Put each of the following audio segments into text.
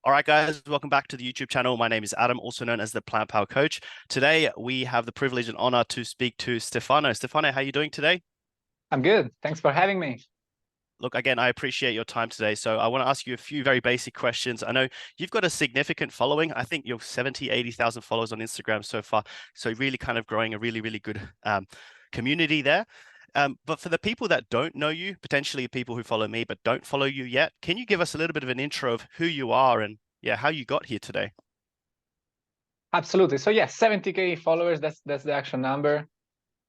All right, guys, welcome back to the YouTube channel. My name is Adam, also known as the Plant Power Coach. Today, we have the privilege and honor to speak to Stefano. Stefano, how are you doing today? I'm good. Thanks for having me. Look, again, I appreciate your time today. So I want to ask you a few very basic questions. I know you've got a significant following. I think you're 70, 80,000 followers on Instagram so far. So really kind of growing a really, really good community there. But for the people that don't know you, potentially people who follow me but don't follow you yet, can you give us a little bit of an intro of who you are and how you got here today? Absolutely. So yeah, 70K followers, that's the actual number.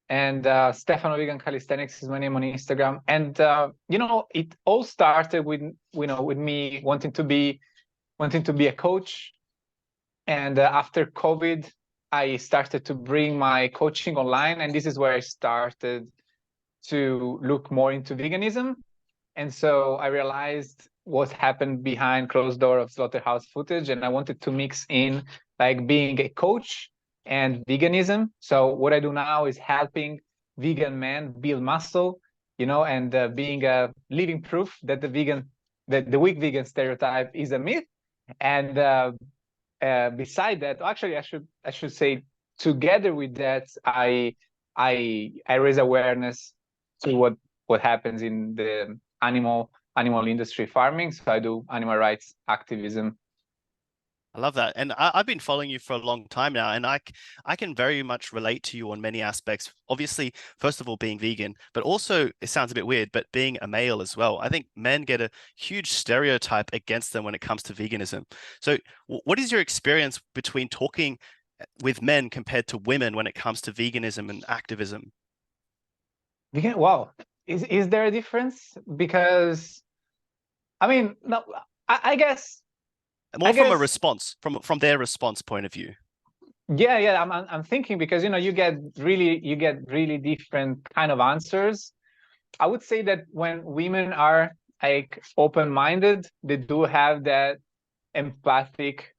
And Stefano Vegan Calisthenics is my name on Instagram. And it all started with me wanting to be a coach. And after COVID, I started to bring my coaching online, and this is where I started to look more into veganism. And so I realized what happened behind closed door of slaughterhouse footage, and I wanted to mix in like being a coach and veganism. So what I do now is helping vegan men build muscle, and being a living proof that the weak vegan stereotype is a myth. And beside that, actually, I should say, together with that, I raise awareness to what happens in the animal industry farming. So I do animal rights activism. I love that. And I've been following you for a long time now, and I can very much relate to you on many aspects. Obviously, first of all, being vegan, but also, it sounds a bit weird, but being a male as well. I think men get a huge stereotype against them when it comes to veganism. So what is your experience between talking with men compared to women when it comes to veganism and activism? Wow. Is there a difference? Because, I mean, no, I guess. More from a response, from their response point of view. Yeah. I'm thinking, because you get really different kind of answers. I would say that when women are like open-minded, they do have that empathic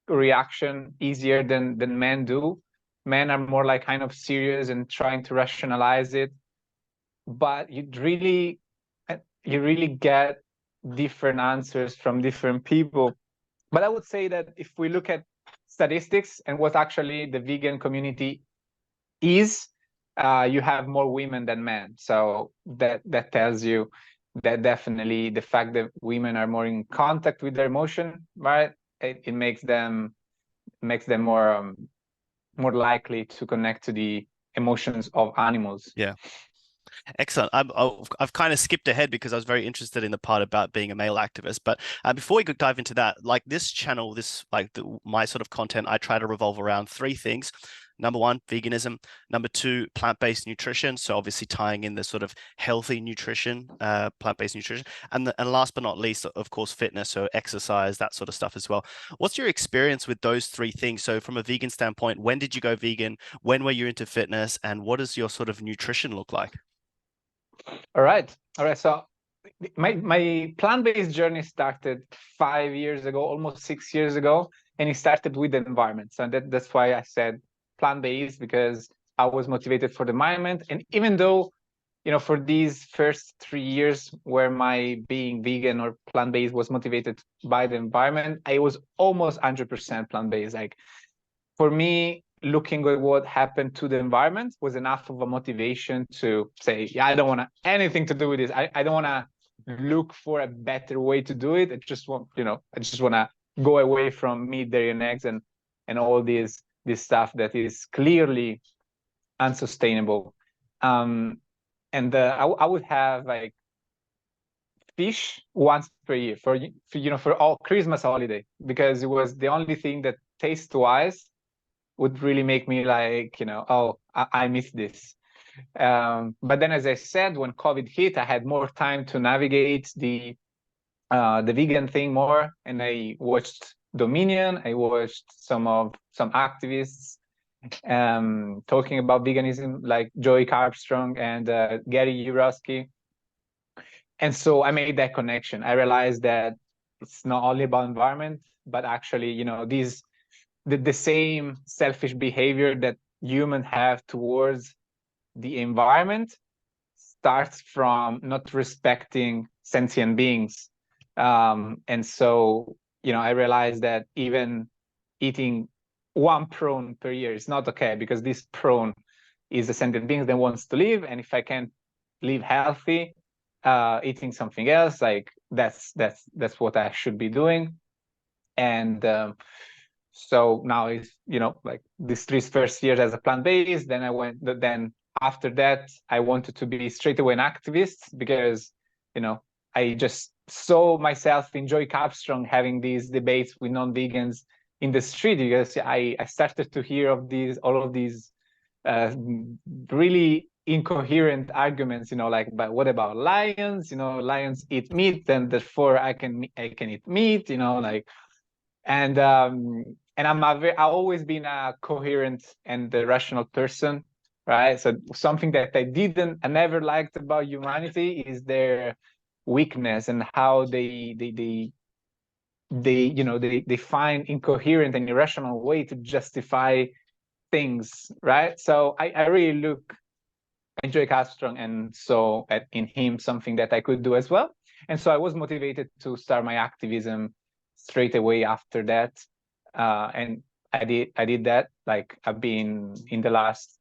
reaction easier than men do. Men are more like kind of serious and trying to rationalize it, but you really get different answers from different people. But I would say that if we look at statistics and what actually the vegan community is, you have more women than men. So that tells you that definitely the fact that women are more in contact with their emotion, right? It makes them more likely to connect to the emotions of animals. Yeah. Excellent. I've kind of skipped ahead because I was very interested in the part about being a male activist. But before we could dive into that, like this channel, my sort of content, I try to revolve around three things. Number one, veganism. Number two, plant-based nutrition. So obviously tying in the sort of healthy nutrition, plant-based nutrition. And last but not least, of course, fitness. So exercise, that sort of stuff as well. What's your experience with those three things? So from a vegan standpoint, when did you go vegan? When were you into fitness? And what does your sort of nutrition look like? All right. So my plant-based journey started 5 years ago, almost 6 years ago, and it started with the environment. So that's why I said plant-based, because I was motivated for the environment. And even though, for these first 3 years where my being vegan or plant-based was motivated by the environment, I was almost 100% plant-based. Like, for me, looking at what happened to the environment was enough of a motivation to say, yeah, I don't want anything to do with this. I don't want to look for a better way to do it. I just want to go away from meat, dairy, and eggs, and all this stuff that is clearly unsustainable. And I would have like fish once per year for all Christmas holiday, because it was the only thing that taste-wise would really make me like, oh, I miss this. But then, as I said, when COVID hit, I had more time to navigate the vegan thing more, and I watched Dominion. I watched some activists talking about veganism, like Joey Carbstrong and Gary Yourofsky. And so I made that connection. I realized that it's not only about environment, but actually, the same selfish behavior that humans have towards the environment starts from not respecting sentient beings. And so, I realized that even eating one prawn per year is not okay, because this prawn is a sentient being that wants to live, and if I can't live healthy, eating something else, like that's what I should be doing. And so now is, like these 3 first years as a plant-based, then after that I wanted to be straight away an activist, because I just saw myself in Joy Capstrong having these debates with non-vegans in the street, because I started to hear of all of these really incoherent arguments, like, but what about lions? Lions eat meat, and therefore I can eat meat, like, and I've always been a coherent and rational person, right? So something that I never liked about humanity is their weakness, and how they find incoherent and irrational way to justify things, right? So I really enjoy Castron, and so in him something that I could do as well. And so I was motivated to start my activism straight away after that. And I did that. Like, I've been in the last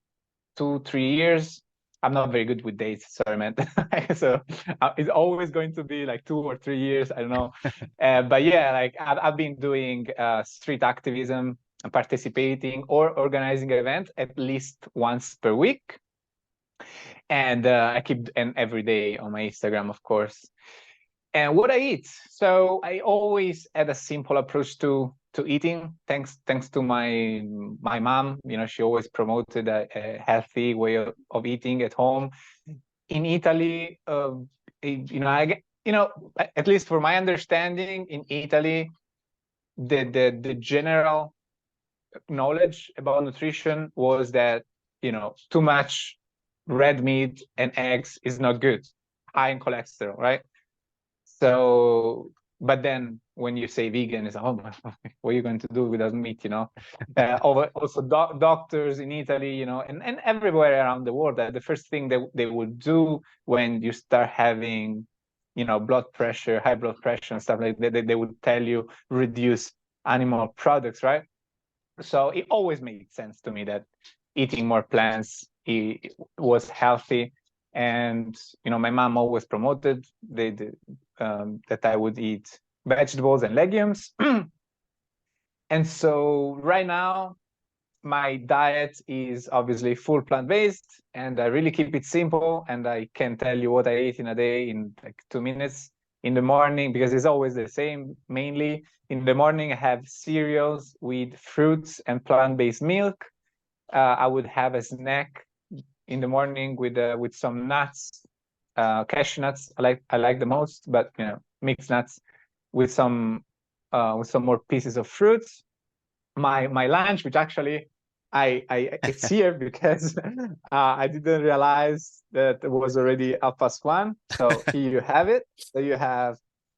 2-3 years. I'm not very good with dates, sorry, man. So it's always going to be like 2 or 3 years, I don't know. But yeah, like I've been doing street activism, participating or organizing an event at least once per week. And I keep and every day on my Instagram, of course. And what I eat, so I always had a simple approach to eating. Thanks to my mom, she always promoted a healthy way of eating at home. In Italy, at least for my understanding, in Italy, the general knowledge about nutrition was that too much red meat and eggs is not good, high in cholesterol, right? So, but then when you say vegan, it's oh, what are you going to do without meat? Also doctors in Italy, and everywhere around the world, that the first thing that they would do when you start having, blood pressure, high blood pressure and stuff like that, they would tell you reduce animal products, right? So it always made sense to me that eating more plants was healthy. And my mom always promoted that I would eat vegetables and legumes. And so right now my diet is obviously full plant-based, and I really keep it simple, and I can tell you what I eat in a day in like 2 minutes. In the morning, because it's always the same, mainly in the morning I have cereals with fruits and plant-based milk. I would have a snack in the morning with some nuts, cashew nuts. I like the most, but mixed nuts with some more pieces of fruits. My lunch, which actually it's here because I didn't realize that it was already 1:30. So here you have it. So you have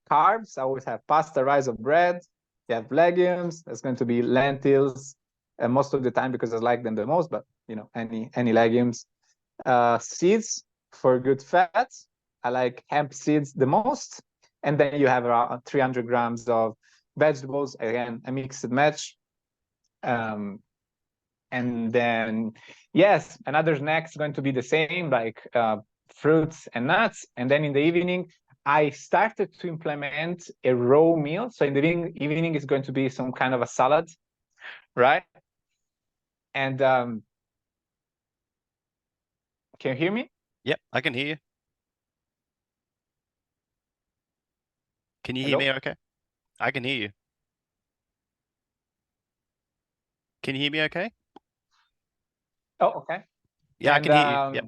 carbs. I always have pasta, rice, or bread. You have legumes. There's going to be lentils, most of the time because I like them the most. But any legumes, seeds for good fats. I like hemp seeds the most. And then you have around 300 grams of vegetables. Again, a mixed match. And then, yes, another snack is going to be the same, like fruits and nuts. And then in the evening, I started to implement a raw meal. So in the evening is going to be some kind of a salad, right? And can you hear me? Yep, I can hear you. Can you hear Hello? me okay? I can hear you. Can you hear me okay? Oh, okay. Yeah, I And can hear you. Yep.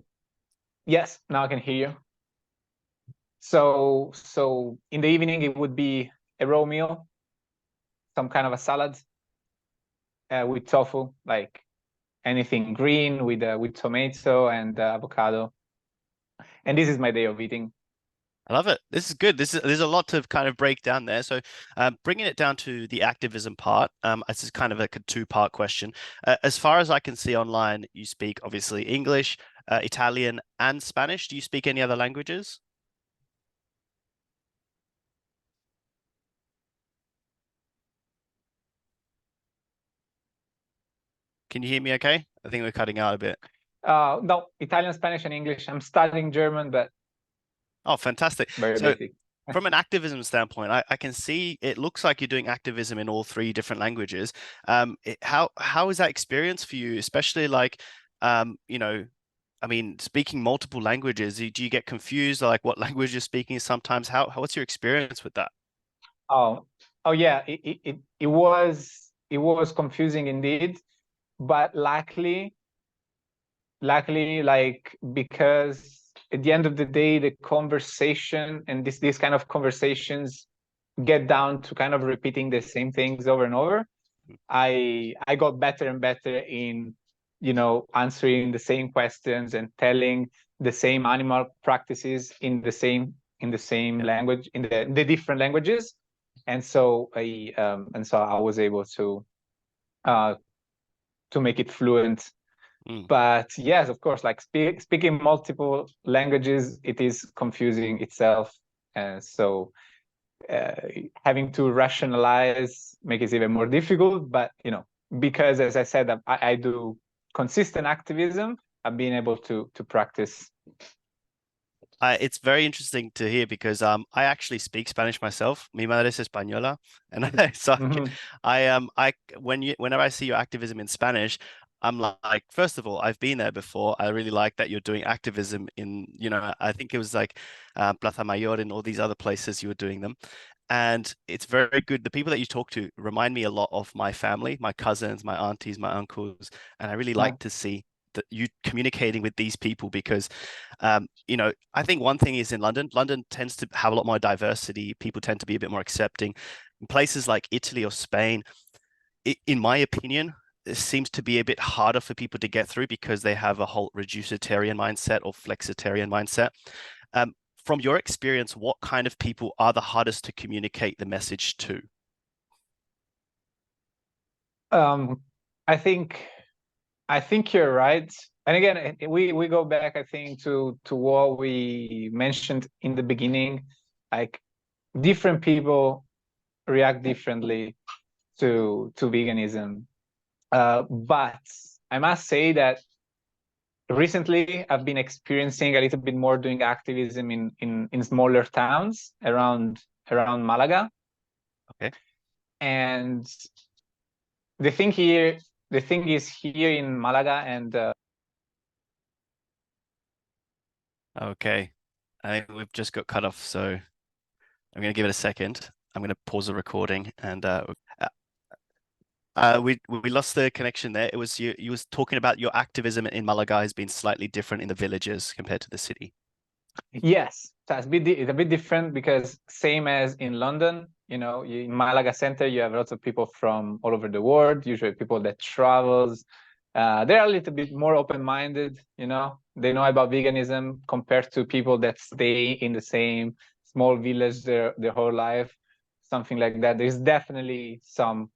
yes, now I can hear you. So in the evening, it would be a raw meal, some kind of a salad with tofu, like anything green with tomato and avocado. And this is my day of eating. I love it. This is good. There's a lot to kind of break down there. So, bringing it down to the activism part, this is kind of like a two-part question. As far as I can see online, you speak obviously English, Italian, and Spanish. Do you speak any other languages? Can you hear me okay? I think we're cutting out a bit. No, Italian, Spanish, and English. I'm studying German, but Oh, fantastic. very So basic. from an activism standpoint, I can see it looks like you're doing activism in all three different languages. How is that experience for you, especially like, you know, I mean, speaking multiple languages, do you get confused like what language you're speaking sometimes? What's your experience with that? Oh, oh yeah, it was confusing indeed, but luckily, like because at the end of the day, the conversation and these kind of conversations get down to kind of repeating the same things over and over. I got better and better in, answering the same questions and telling the same animal practices in the same Yeah. language, in the different languages. And so I was able uh to make it fluent. Mm. But yes, of course, like speaking multiple languages, it is confusing itself. And so uh, having to rationalize make it even more difficult. But because as I said, I do consistent activism, I've been able to practice. It's very interesting to hear because I actually speak Spanish myself. Mi madre es española, and Mhm. whenever I see your activism in Spanish, I'm like, first of all, I've been there before. I really like that you're doing activism in, I think it was like Plaza Mayor and all these other places you were doing them. And it's very good. The people that you talk to remind me a lot of my family, my cousins, my aunties, my uncles, and I really Yeah. like to see that you communicating with these people because I think one thing is in London, London tends to have a lot more diversity. People tend to be a bit more accepting. In places like Italy or Spain, in my opinion, it seems to be a bit harder for people to get through because they have a whole reducitarian mindset or flexitarian mindset. Um, from your experience, what kind of people are the hardest to communicate the message to? um i think I think you're right. And again, we go back, I think, to what we mentioned in the beginning. Like different people react differently to veganism. But I must say that recently I've been experiencing a little bit more doing activism in smaller towns around Malaga. Okay. And the thing here, the thing is here in Malaga, and Okay. I think we've just got cut off, so I'm going to give it a second. I'm going to pause the recording and we lost the connection there. It was you was talking about your activism in Malaga has been slightly different in the villages compared to the city. yes, so it's a bit different because same as in London, in Malaga Center, you have lots of people from all over the world, usually people that travels. They're a little bit more open-minded, they know about veganism compared to people that stay in the same small village their whole life, something like that. There's definitely some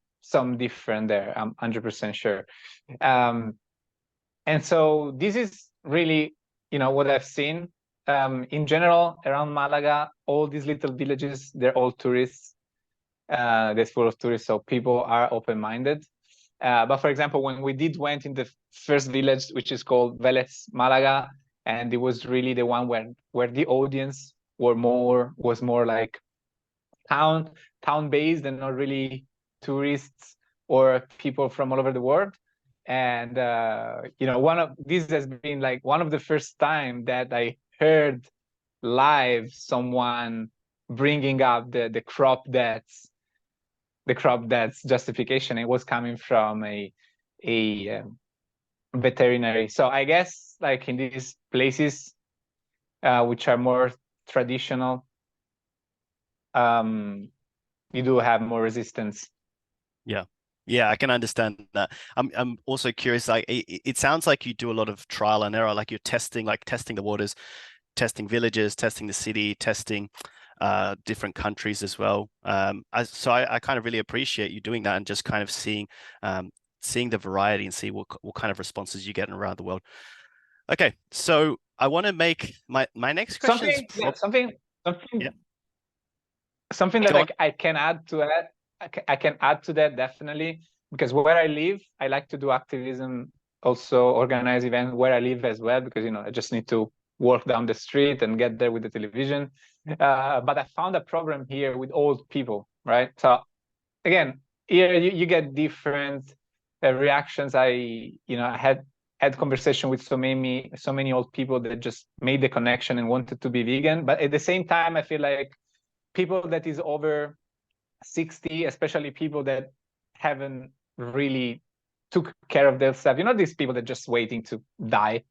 different there. I'm 100% sure. And so this is really, what I've seen. In general, around Malaga, all these little villages, they're all tourists. They're full of tourists, so people are open-minded. But for example, when we went in the first village, which is called Vélez Malaga, and it was really the one where the audience was more like town-based and not really tourists or people from all over the world. And this has been like one of the first time that I heard live someone bringing up the crop deaths justification. It was coming from a veterinary. So I guess like in these places which are more traditional, you do have more resistance. Yeah. Yeah, I can understand that. I'm also curious, like it sounds like you do a lot of trial and error, like you're testing the waters, testing villages, testing the city, testing different countries as well. I kind of really appreciate you doing that and just kind of seeing the variety and see what kind of responses you get around the world. Okay, so I want to make my next question is Something, yeah, something yeah, something that go on. I can add to that. I can add to that definitely. because where I live, I like to do activism, also organize events where I live as well, because I just need to walk down the street and get there with the television. But I found a problem here with old people, right? So again, here you get different reactions. I had conversation with so many old people that just made the connection and wanted to be vegan. But at the same time, I feel like people that is over 60, especially people that haven't really took care of themselves. These people that just waiting to die.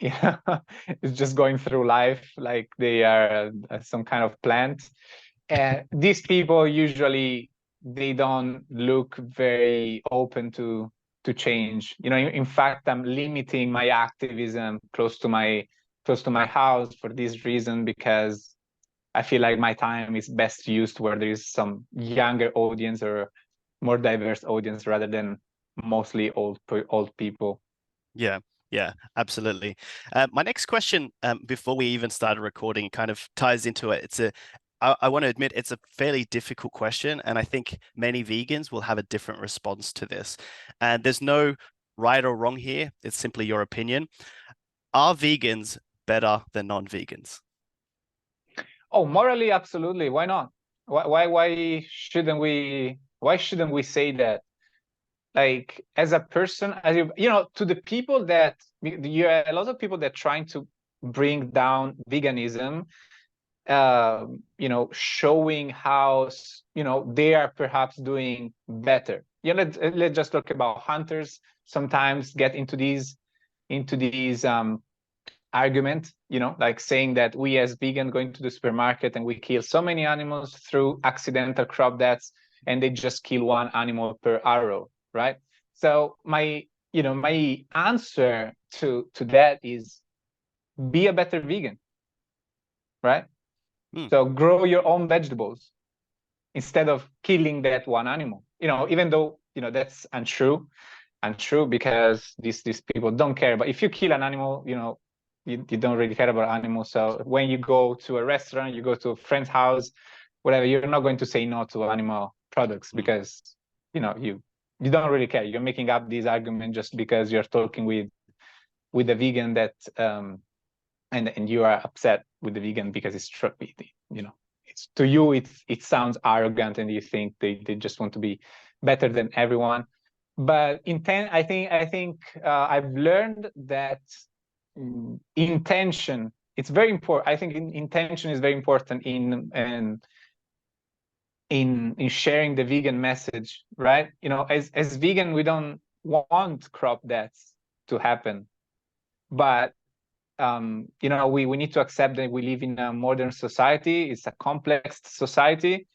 It's just going through life like they are some kind of plant. And these people usually, they don't look very open to change. In fact, I'm limiting my activism close to my house for this reason, because I feel like my time is best used where there is some younger audience or more diverse audience rather than mostly old people. Yeah, yeah, absolutely. My next question, before we even started recording, kind of ties into it. I want to admit it's a fairly difficult question, and I think many vegans will have a different response to this. And there's no right or wrong here. It's simply your opinion. Are vegans better than non-vegans? Oh, morally, absolutely. Why not? Why shouldn't we say that? Like, as a person, as to the people that you are, a lot of people that trying to bring down veganism, showing how they are perhaps doing better. Let's just talk about hunters. Sometimes get into these argument, like saying that we as vegan going to the supermarket and we kill so many animals through accidental crop deaths, and they just kill one animal per arrow, right? So my answer to that is be a better vegan, right? So grow your own vegetables instead of killing that one animal. Even though that's untrue because these people don't care. But if you kill an animal, you don't really care about animals. So when you go to a restaurant, you go to a friend's house, whatever, you're not going to say no to animal products because you don't really care. You're making up these arguments just because you're talking with a vegan that and you are upset with the vegan because it's true. It's to you it sounds arrogant and you think they just want to be better than everyone. But I think I've learned that intention, it's very important. I think intention is very important in sharing the vegan message, right? As vegan, we don't want crop deaths to happen, but we need to accept that we live in a modern society. It's a complex society,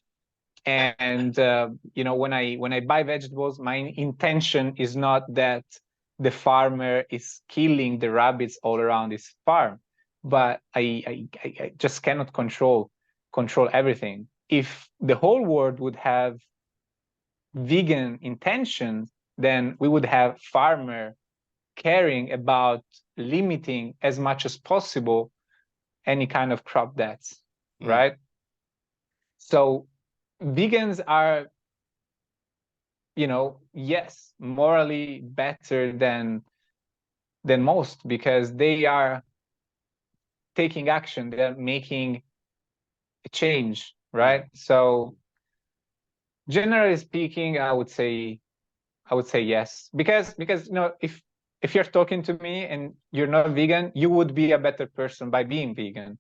and when I buy vegetables, my intention is not that the farmer is killing the rabbits all around his farm, but I just cannot control everything. If the whole world would have vegan intentions, then we would have farmer caring about limiting as much as possible any kind of crop deaths, right? So vegans are, yes, morally better than most because they are taking action, they're making a change, right? So generally speaking, I would say yes, because if you're talking to me and you're not vegan, you would be a better person by being vegan.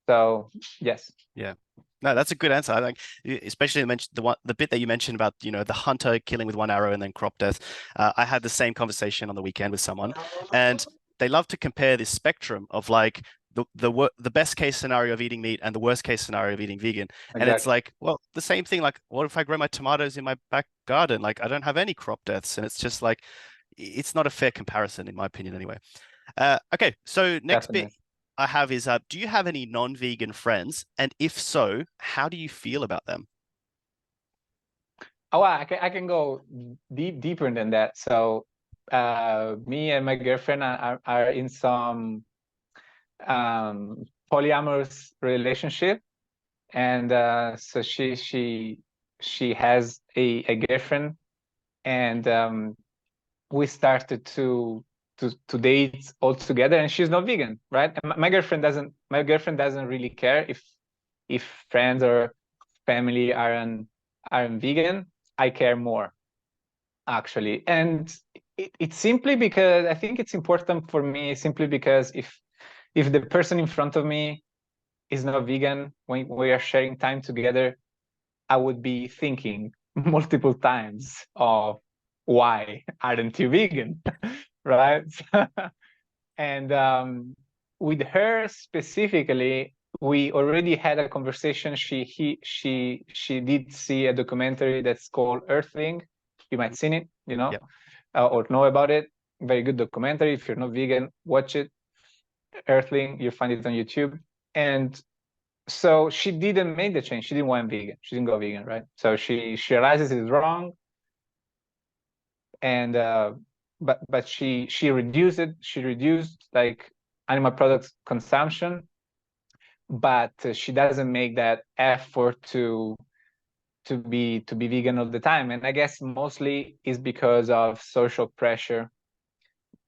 So yes. Yeah. No, that's a good answer. I think, especially the bit that you mentioned about the hunter killing with one arrow and then crop death. I had the same conversation on the weekend with someone, and they love to compare this spectrum of like the best case scenario of eating meat and the worst case scenario of eating vegan. Exactly. And it's like, well, the same thing. Like, what if I grow my tomatoes in my back garden? Like, I don't have any crop deaths, and it's just like, it's not a fair comparison in my opinion, anyway. Okay, so next Definitely. bit I have is, do you have any non-vegan friends? And if so, how do you feel about them? Oh, I can go deeper than that. So me and my girlfriend are in some polyamorous relationship, and so she has a girlfriend and we started to date all together. And she's not vegan, right? And my girlfriend doesn't really care if friends or family aren't vegan. I care more, actually. And it's simply because I think it's important for me, simply because if the person in front of me is not vegan, when we are sharing time together, I would be thinking multiple times of why aren't you vegan, right? And with her specifically, we already had a conversation. She did see a documentary that's called Earthling. You might seen it, you know, or know about it. Very good documentary. If you're not vegan, watch it. Earthling, you'll find it on YouTube. And so she didn't make the change. She didn't want vegan. She didn't go vegan, right? So she realizes it's wrong, and but she reduced it. She reduced like animal products consumption, but she doesn't make that effort to be vegan all the time. And I guess mostly is because of social pressure.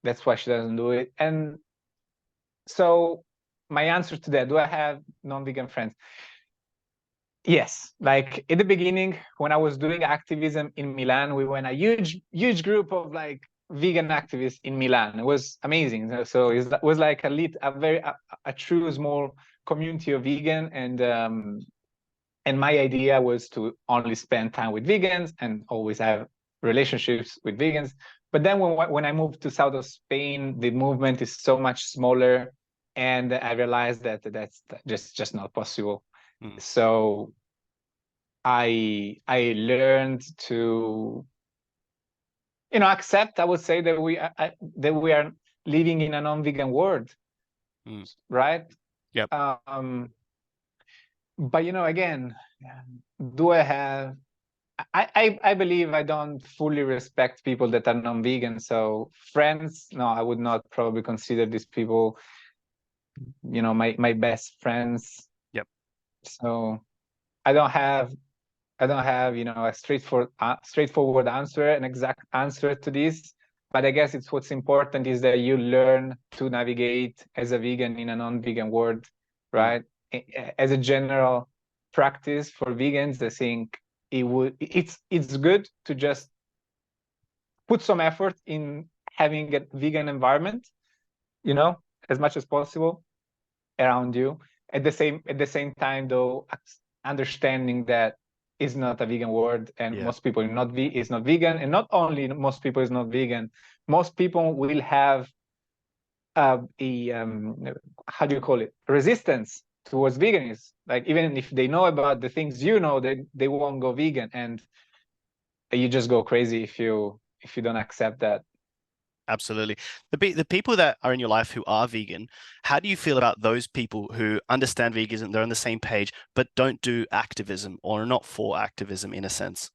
That's why she doesn't do it. And so my answer to that: do I have non-vegan friends? Yes, like in the beginning, when I was doing activism in Milan, we were in a huge group of like vegan activists in Milan. It was amazing. So it was like a true small community of vegan, and my idea was to only spend time with vegans and always have relationships with vegans. But then when I moved to south of Spain, the movement is so much smaller, and I realized that that's just not possible. So I learned to, accept. I would say that we are living in a non-vegan world, right? Yep. But again, do I have? I believe I don't fully respect people that are non-vegan. So friends, no, I would not probably consider these people, my best friends. Yep. So I don't have a straightforward answer, an exact answer to this. But I guess it's what's important is that you learn to navigate as a vegan in a non-vegan world, right? As a general practice for vegans, I think it's good to just put some effort in having a vegan environment, as much as possible around you. At the same time, though, understanding that is not a vegan world, and most people is not vegan, and not only most people is not vegan, most people will have how do you call it, resistance towards veganism. Like even if they know about the things they won't go vegan, and you just go crazy if you don't accept that. Absolutely. The people that are in your life who are vegan, how do you feel about those people who understand veganism, they're on the same page, but don't do activism or are not for activism in a sense?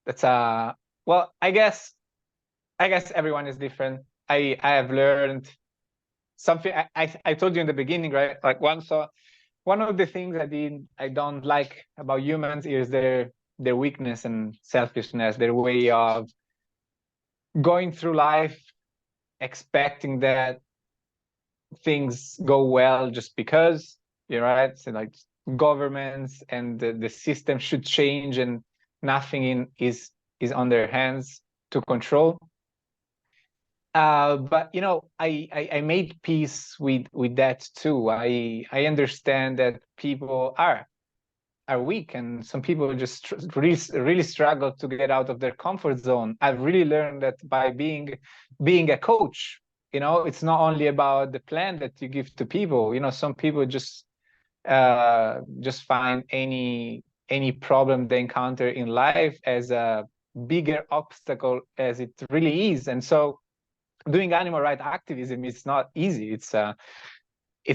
That's well, I guess everyone is different. I have learned something. I told you in the beginning, right? Like one of the things I don't like about humans is their weakness and selfishness, their way of going through life expecting that things go well just because, you're right. So like governments and the system should change, and nothing is on their hands to control. But I made peace with that too. I understand that people are weak, and some people just really struggle to get out of their comfort zone. I've really learned that by being a coach, it's not only about the plan that you give to people. Some people just find any problem they encounter in life as a bigger obstacle as it really is. And so doing animal rights activism is not easy. It's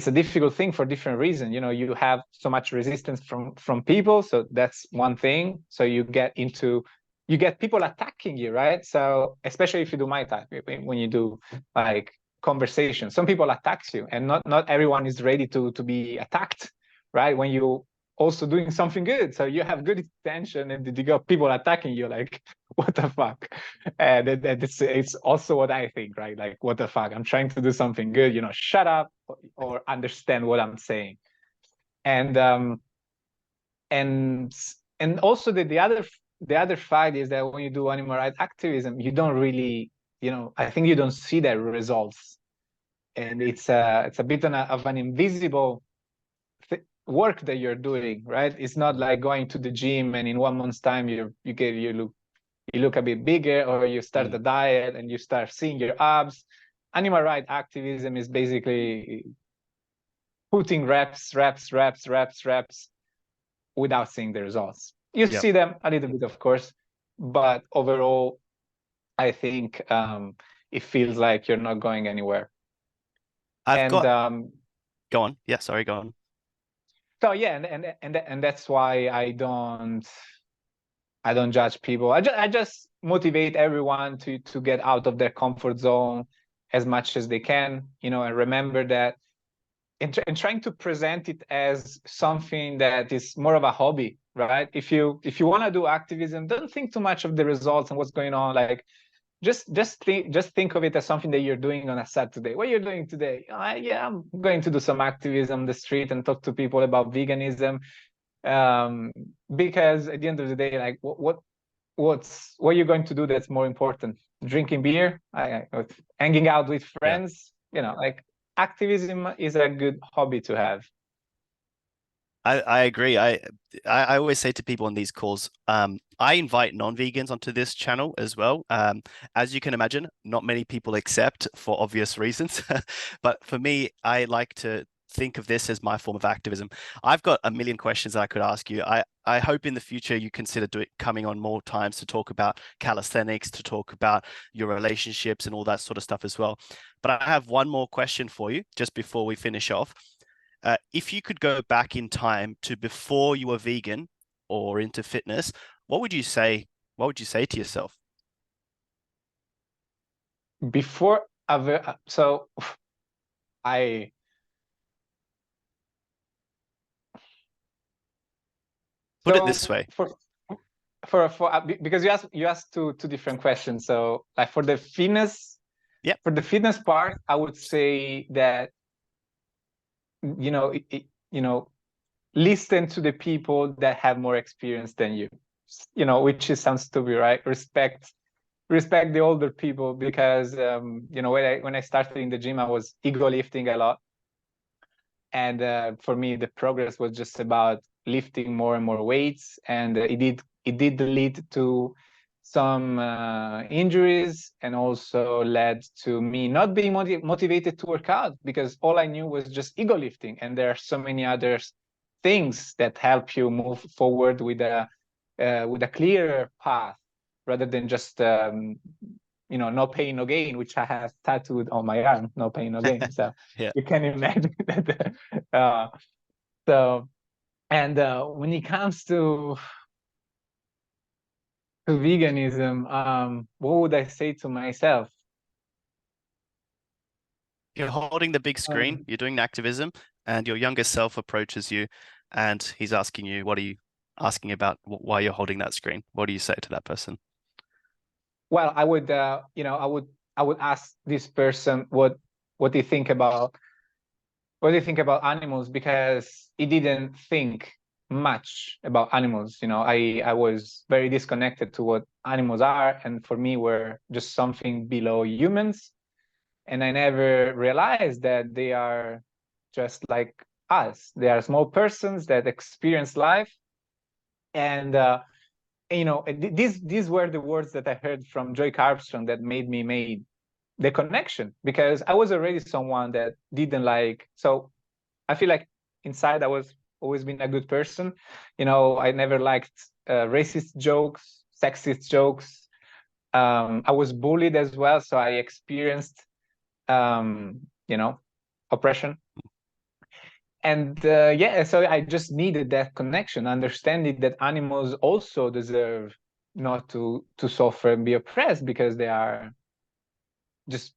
a difficult thing for different reasons. You have so much resistance from people, so that's one thing. So you get people attacking you, right? So especially if you do my type, when you do like conversation, some people attacks you, and not everyone is ready to be attacked, right? When you also doing something good. So you have good intention, and you got people attacking you. Like, what the fuck? And it's also what I think, right? Like, what the fuck? I'm trying to do something good. Shut up or understand what I'm saying. And and also the other fact is that when you do animal rights activism, you don't really, I think you don't see the results, and it's a bit of an invisible work that you're doing, right? It's not like going to the gym and in 1 month's time you look a bit bigger, or you start a diet and you start seeing your abs. Animal rights activism is basically putting reps without seeing the results. You see them a little bit, of course, but overall, I think it feels like you're not going anywhere. Go on. Yeah, sorry, go on. So yeah, and that's why I don't judge people. I just motivate everyone to get out of their comfort zone as much as they can, and remember that, and trying to present it as something that is more of a hobby, right? If you want to do activism, don't think too much of the results and what's going on. Like, just think of it as something that you're doing on a Saturday. What you're doing today? Yeah, I'm going to do some activism on the street and talk to people about veganism, because at the end of the day, like, what are you going to do that's more important? Drinking beer, hanging out with friends, like, activism is a good hobby to have. I agree. I always say to people on these calls, I invite non-vegans onto this channel as well. As you can imagine, not many people accept for obvious reasons. But for me, I like to think of this as my form of activism. I've got a million questions that I could ask you. I hope in the future you consider coming on more times to talk about calisthenics, to talk about your relationships and all that sort of stuff as well. But I have one more question for you just before we finish off. If you could go back in time to before you were vegan or into fitness, what would you say? What would you say to yourself? Before, so I Put it this way. Because you asked two different questions. So, like, for the fitness, yeah, for the fitness part, I would say that, listen to the people that have more experience than you, which sounds stupid, right? Respect the older people, because when I started in the gym, I was ego lifting a lot, and for me the progress was just about lifting more and more weights, and it did lead to some injuries, and also led to me not being motivated to work out, because all I knew was just ego lifting, and there are so many other things that help you move forward with a clearer path, rather than just no pain, no gain, which I have tattooed on my arm, no pain, no gain. So yeah. You can imagine that. When it comes to veganism, what would I say to myself? You're holding the big screen, you're doing activism, and your younger self approaches you and he's asking you, what are you asking about, why you're holding that screen? What do you say to that person? Well, I would, I would ask this person what they think about animals, because he didn't think much about animals. I was very disconnected to what animals are, and for me were just something below humans, and I never realized that they are just like us. They are small persons that experience life, and these were the words that I heard from Joy Armstrong that made me made the connection, because I was already someone that didn't like. So I feel like inside I was always been a good person. I never liked racist jokes, sexist jokes. I was bullied as well, so I experienced oppression. And so I just needed that connection, understanding that animals also deserve not to suffer and be oppressed, because they are just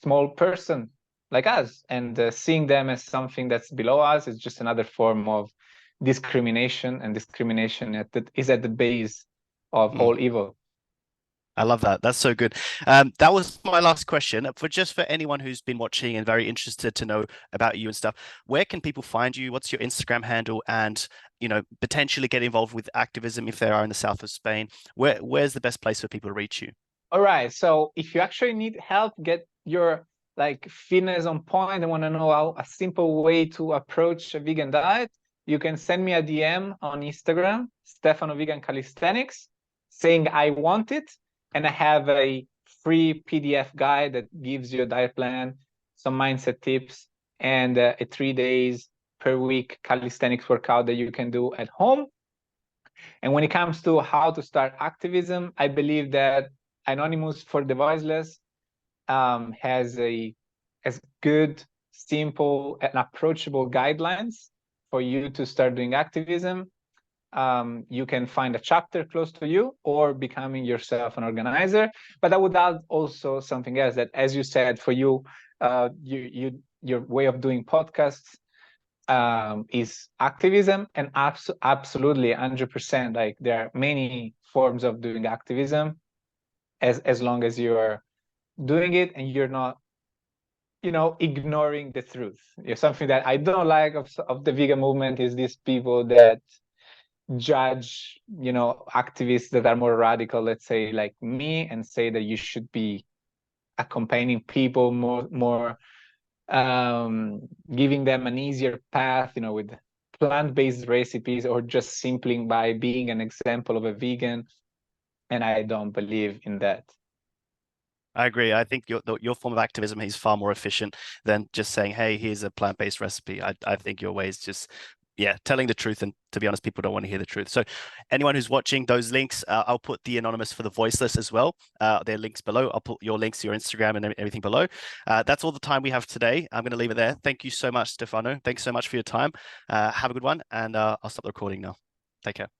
small person like us, and seeing them as something that's below us is just another form of discrimination, and discrimination is at the base of Mm. all evil. I love that. That's so good. That was my last question. For anyone who's been watching and very interested to know about you and stuff, where can people find you? What's your Instagram handle? And potentially get involved with activism if they are in the south of Spain. Where's the best place for people to reach you? All right. So if you actually need help, get your like fitness on point and want to know how a simple way to approach a vegan diet, you can send me a DM on Instagram, Stefano Vegan Calisthenics, saying I want it, and I have a free PDF guide that gives you a diet plan, some mindset tips, and a 3 days per week calisthenics workout that you can do at home. And when it comes to how to start activism, I believe that Anonymous for the Voiceless has good, simple, and approachable guidelines for you to start doing activism. You can find a chapter close to you or becoming yourself an organizer. But I would add also something else that, as you said, for you, your way of doing podcasts is activism, and absolutely 100%. Like there are many forms of doing activism, as long as you're doing it and you're not ignoring the truth. Something that I don't like of the vegan movement is these people that judge activists that are more radical, let's say like me, and say that you should be accompanying people more giving them an easier path, with plant-based recipes, or just simply by being an example of a vegan. And I don't believe in that. I agree. I think your form of activism is far more efficient than just saying, "Hey, here's a plant-based recipe." I think your way is just, yeah, telling the truth. And to be honest, people don't want to hear the truth. So, anyone who's watching, those links, I'll put the Anonymous for the Voiceless as well. Their links below. I'll put your links to your Instagram and everything below. That's all the time we have today. I'm going to leave it there. Thank you so much, Stefano. Thanks so much for your time. Have a good one, and I'll stop the recording now. Take care.